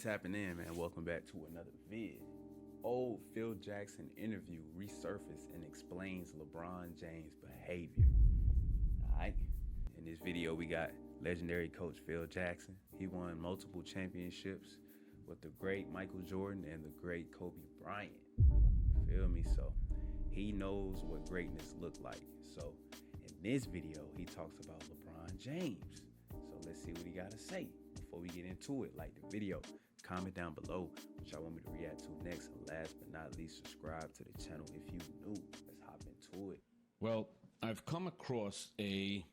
tapping in, man. Welcome back to another vid. Old Phil Jackson interview resurfaced and explains LeBron James' behavior. Alright? In this video, we got legendary coach Phil Jackson. He won multiple championships with the great Michael Jordan and the great Kobe Bryant. Feel me? So he knows what greatness looked like. So in this video, he talks about LeBron James. So let's see what he got to say. Before we get into it, like the video, comment down below what y'all want me to react to next. And last but not least, subscribe to the channel if you new. Let's hop into it. Well, I've come across a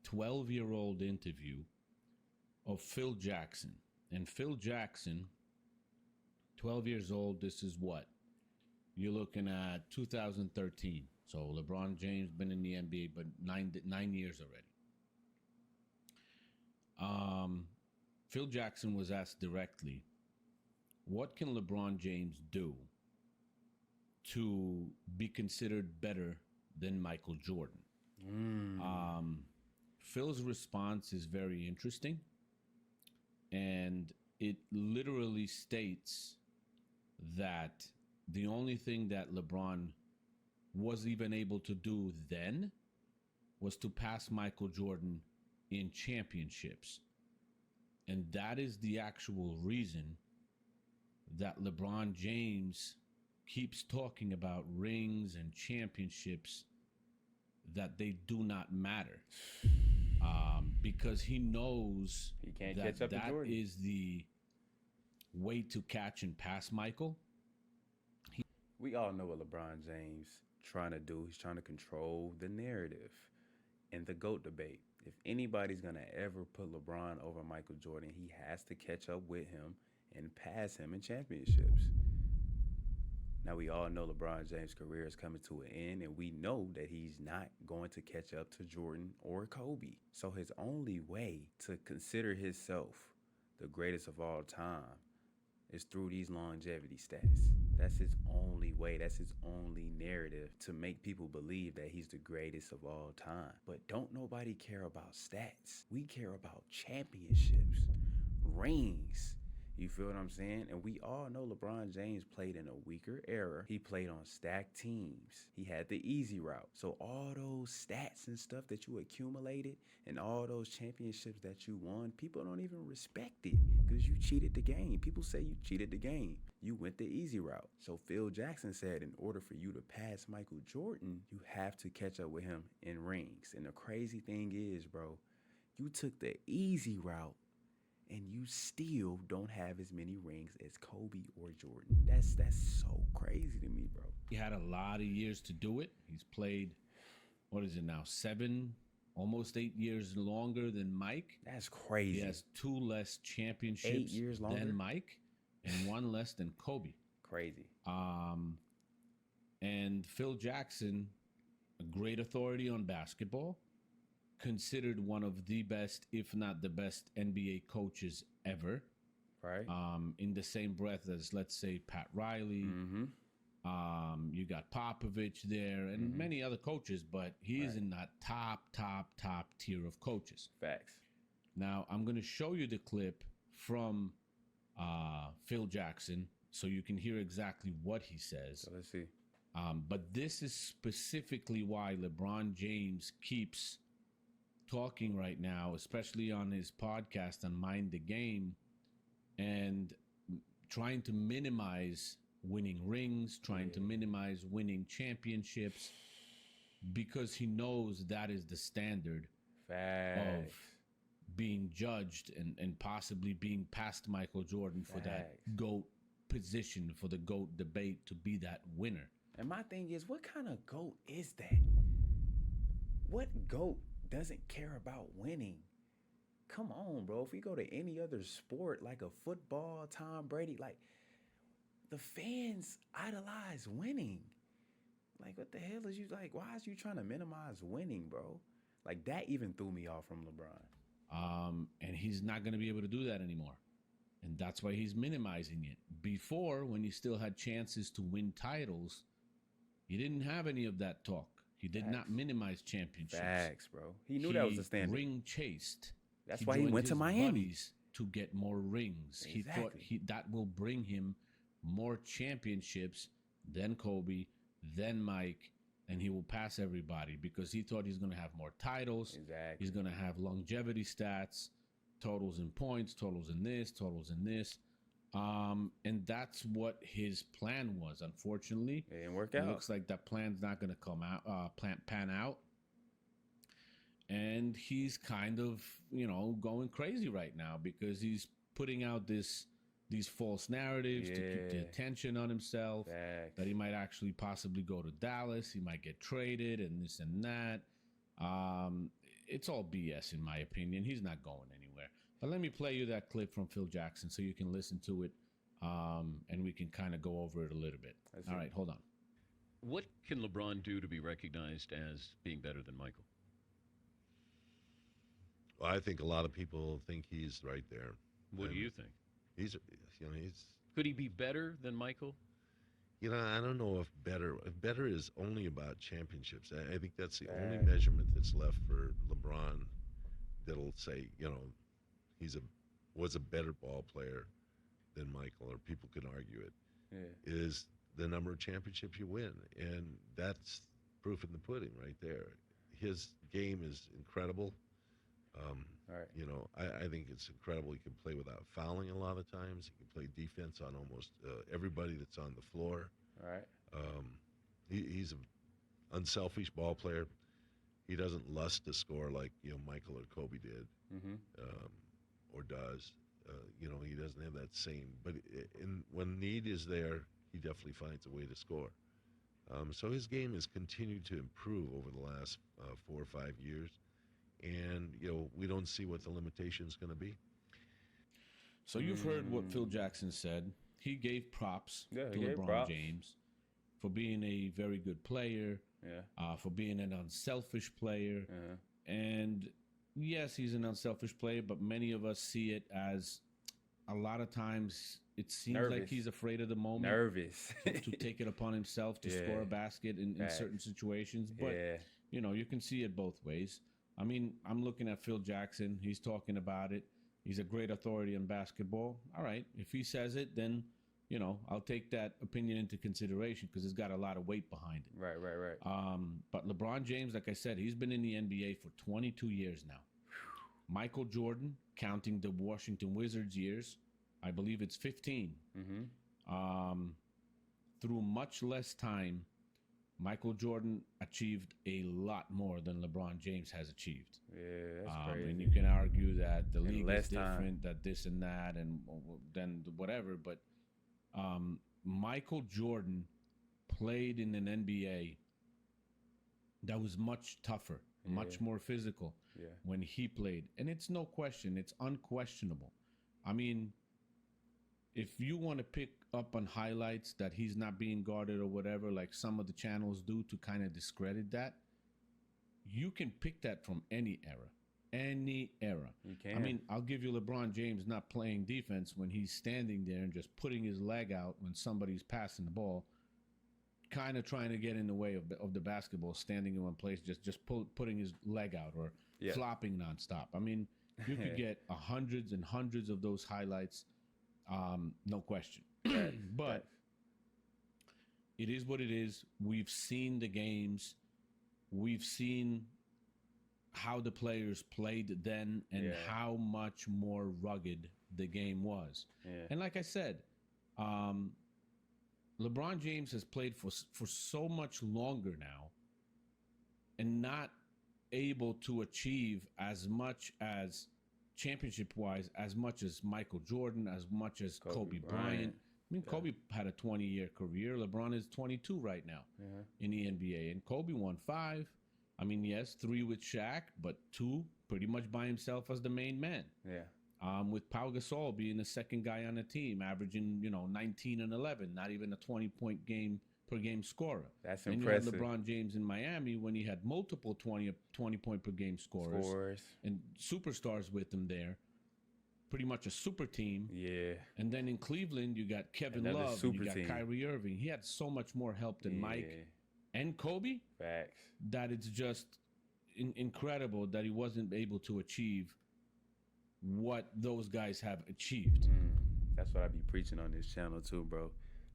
12-year-old interview of Phil Jackson. And Phil Jackson, 12 years old, this is what? You're looking at 2013. So LeBron James been in the NBA, but nine years already. Phil Jackson was asked directly, what can LeBron James do to be considered better than Michael Jordan? Phil's response is very interesting, and it literally states that the only thing that LeBron was even able to do then was to pass Michael Jordan in championships. And that is the actual reason that LeBron James keeps talking about rings and championships, that they do not matter. Because he knows He can't that catch up to Jordan. is the way to catch and pass Michael. We all know what LeBron James trying to do. He's trying to control the narrative in the GOAT debate. If anybody's going to ever put LeBron over Michael Jordan, he has to catch up with him and pass him in championships. Now, we all know LeBron James' career is coming to an end, and we know that he's not going to catch up to Jordan or Kobe. So his only way to consider himself the greatest of all time is through these longevity stats. That's his only way. That's his only narrative to make people believe that he's the greatest of all time. But don't nobody care about stats. We care about championships, rings. You feel what I'm saying? And we all know LeBron James played in a weaker era. He played on stacked teams. He had the easy route. So all those stats and stuff that you accumulated and all those championships that you won, people don't even respect it because you cheated the game. People say you cheated the game. You went the easy route. So Phil Jackson said in order for you to pass Michael Jordan, you have to catch up with him in rings. And the crazy thing is, bro, you took the easy route and you still don't have as many rings as Kobe or Jordan. That's so crazy to me, bro. He had a lot of years to do it. He's played, what is it now, 7, almost 8 years longer than Mike. That's crazy. He has 2 less championships 8 years longer than Mike and 1 less than Kobe. Crazy. And Phil Jackson, a great authority on basketball, considered one of the best, if not the best, NBA coaches ever. Right. In the same breath as, let's say, Pat Riley. You got Popovich there and many other coaches, but he is in that top tier of coaches. Facts. Now, I'm going to show you the clip from Phil Jackson so you can hear exactly what he says. So let's see. But this is specifically why LeBron James keeps talking right now, especially on his podcast on Mind the Game, and trying to minimize winning rings, trying to minimize winning championships, because he knows that is the standard of being judged and possibly being past Michael Jordan for that GOAT position, for the GOAT debate, to be that winner. And my thing is, what kind of GOAT is that? What GOAT doesn't care about winning? Come on, bro. If we go to any other sport, like a football, Tom Brady, like, the fans idolize winning. Like, what the hell is you, like, why is you trying to minimize winning, bro? Like, that even threw me off from LeBron. And he's not going to be able to do that anymore. And that's why he's minimizing it. Before, when he still had chances to win titles, he didn't have any of that talk. He did not minimize championships. Facts, bro. He knew that was the standard. Ring chased. That's why he went to Miami. to get more rings. He thought Exactly. that will bring him more championships than Kobe, than Mike, and he will pass everybody because he thought he's going to have more titles. Exactly. He's going to have longevity stats, totals in points, totals in this, totals in this. And that's what his plan was. Unfortunately, It didn't work it out. looks like that plan's not going to come out, pan out. And he's kind of, going crazy right now because he's putting out these false narratives to keep the Yeah. attention on himself. Facts. That he might actually possibly go to Dallas. He might get traded and this and that. It's all BS in my opinion. He's not going anywhere. But let me play you that clip from Phil Jackson so you can listen to it, and we can kind of go over it a little bit. All right, hold on. What can LeBron do to be recognized as being better than Michael? Well, I think a lot of people think he's right there. What do And you think? He's Could he be better than Michael? I don't know if better is only about championships. I think that's the only Right. measurement that's left for LeBron that'll say, he's was a better ball player than Michael, or people can argue it. Yeah. Is the number of championships you win, and that's proof in the pudding right there. His game is incredible. All right. I think it's incredible. He can play without fouling a lot of times. He can play defense on almost everybody that's on the floor. All right. He's an unselfish ball player. He doesn't lust to score like Michael or Kobe did, Mm-hmm. or does. He doesn't have that same. But when need is there, he definitely finds a way to score. So his game has continued to improve over the last 4 or 5 years. And, we don't see what the limitation is going to be. So you've heard what Phil Jackson said. He gave props Yeah, to he gave LeBron props. James for being a very good player, Yeah. for being an unselfish player. Uh-huh. And yes, he's an unselfish player, but many of us see it as a lot of times it seems like Nervous. he's afraid of the moment Nervous. to take it upon himself to Yeah. score a basket in Facts. certain situations. But, Yeah. you can see it both ways. I mean, I'm looking at Phil Jackson. He's talking about it. He's a great authority on basketball. All right. If he says it, then, I'll take that opinion into consideration because it's got a lot of weight behind it. Right. But LeBron James, like I said, he's been in the NBA for 22 years now. Michael Jordan, counting the Washington Wizards years, I believe it's 15. Mm-hmm. Through much less time, Michael Jordan achieved a lot more than LeBron James has achieved. Yeah, that's crazy. And you can argue that the In league is less time. different, that this and that, and then whatever. But Michael Jordan played in an NBA that was much tougher, much more physical Yeah. when he played. And it's no question, it's unquestionable. I mean, if you want to pick up on highlights that he's not being guarded or whatever, like some of the channels do to kind of discredit that, you can pick that from any era. Any era. You can. I mean, I'll give you LeBron James not playing defense when he's standing there and just putting his leg out when somebody's passing the ball, kind of trying to get in the way of the basketball, standing in one place, just putting his leg out or Yeah. flopping nonstop. I mean, you could get hundreds and hundreds of those highlights, no question. But it is what it is. We've seen the games. We've seen how the players played then and how much more rugged the game was. Yeah. And like I said, LeBron James has played for so much longer now and not able to achieve as much as championship-wise, as much as Michael Jordan, as much as Kobe Bryant. I mean, Kobe had a 20-year career. LeBron is 22 right now in the NBA. And Kobe won 5. I mean, yes, 3 with Shaq, but 2 pretty much by himself as the main man. Yeah. With Pau Gasol being the second guy on the team, averaging, 19 and 11, not even a 20-point per game scorer. That's and impressive. you had LeBron James in Miami when he had multiple 20-point per game scorers and superstars with him there. Pretty much a super team. Yeah. And then in Cleveland, you got Kevin Another Love, and super you got team. Kyrie Irving. He had so much more help than Mike and Kobe Facts. that it's just incredible that he wasn't able to achieve what those guys have achieved. That's what I be preaching on this channel too, bro.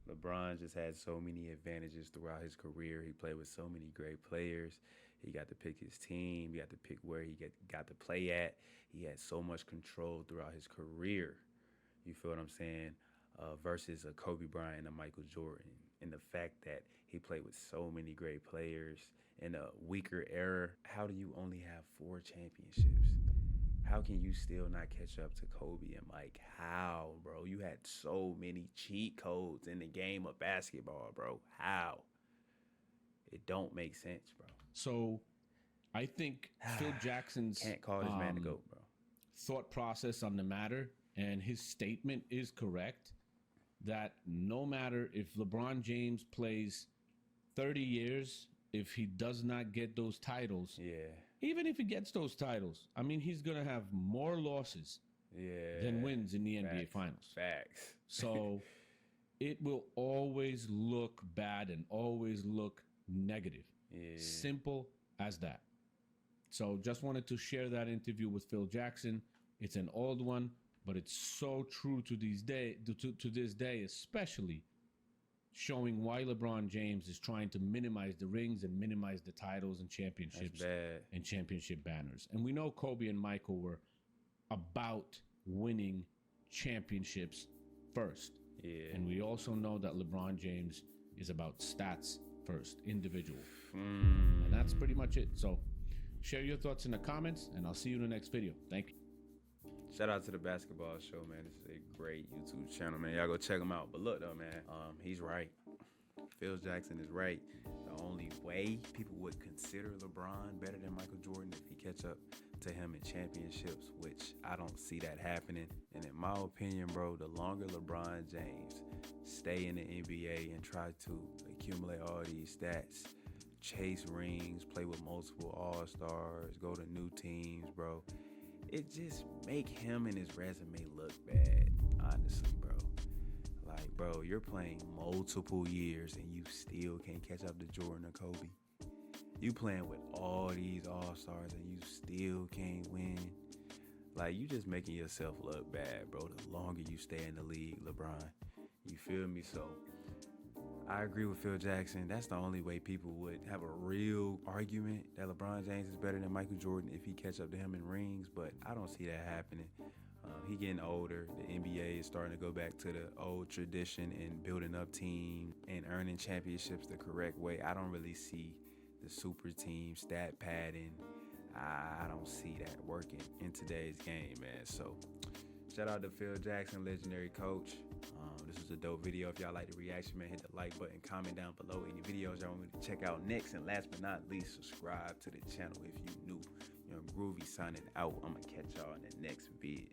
LeBron just had so many advantages throughout his career. He played with so many great players. He got to pick his team. He got to pick where he got to play at. He had so much control throughout his career. You feel what I'm saying? Versus a Kobe Bryant and a Michael Jordan. And the fact that he played with so many great players in a weaker era. How do you only have 4 championships? How can you still not catch up to Kobe and Mike? How, bro? You had so many cheat codes in the game of basketball, bro. How? It don't make sense, bro. So I think Phil Jackson's Can't call this man to go, bro. thought process on the matter and his statement is correct that no matter if LeBron James plays 30 years, if he does not get those titles, even if he gets those titles, I mean, he's going to have more losses than wins in the NBA Finals. Facts. So it will always look bad and always look negative. Simple as that. So just wanted to share that interview with Phil Jackson. It's an old one, but it's so true to this day, especially showing why LeBron James is trying to minimize the rings and minimize the titles and championships and championship banners. And we know Kobe and Michael were about winning championships first. And we also know that LeBron James is about stats first, individual. And that's pretty much it. So share your thoughts in the comments, and I'll see you in the next video. Thank you. Shout out to the basketball show, man. This is a great YouTube channel, man. Y'all go check him out. But look, though, man, he's right. Phil Jackson is right. The only way people would consider LeBron better than Michael Jordan if he catch up to him in championships, which I don't see that happening. And in my opinion, bro, the longer LeBron James stay in the NBA and try to accumulate all these stats, chase rings, play with multiple all-stars, go to new teams, bro, it just make him and his resume look bad, honestly, bro. Like, bro, you're playing multiple years and you still can't catch up to Jordan or Kobe. You playing with all these all-stars and you still can't win. Like, you just making yourself look bad, bro, the longer you stay in the league, LeBron. You feel me? So I agree with Phil Jackson. That's the only way people would have a real argument that LeBron James is better than Michael Jordan if he catch up to him in rings, but I don't see that happening. He getting older. The NBA is starting to go back to the old tradition and building up teams and earning championships the correct way. I don't really see the super team stat padding. I don't see that working in today's game, man. So shout out to Phil Jackson, legendary coach. This was a dope video. If y'all like the reaction, man, hit the like button, comment down below any videos y'all want me to check out next. And last but not least, subscribe to the channel if you new. Groovy signing out. I'm going to catch y'all in the next vid.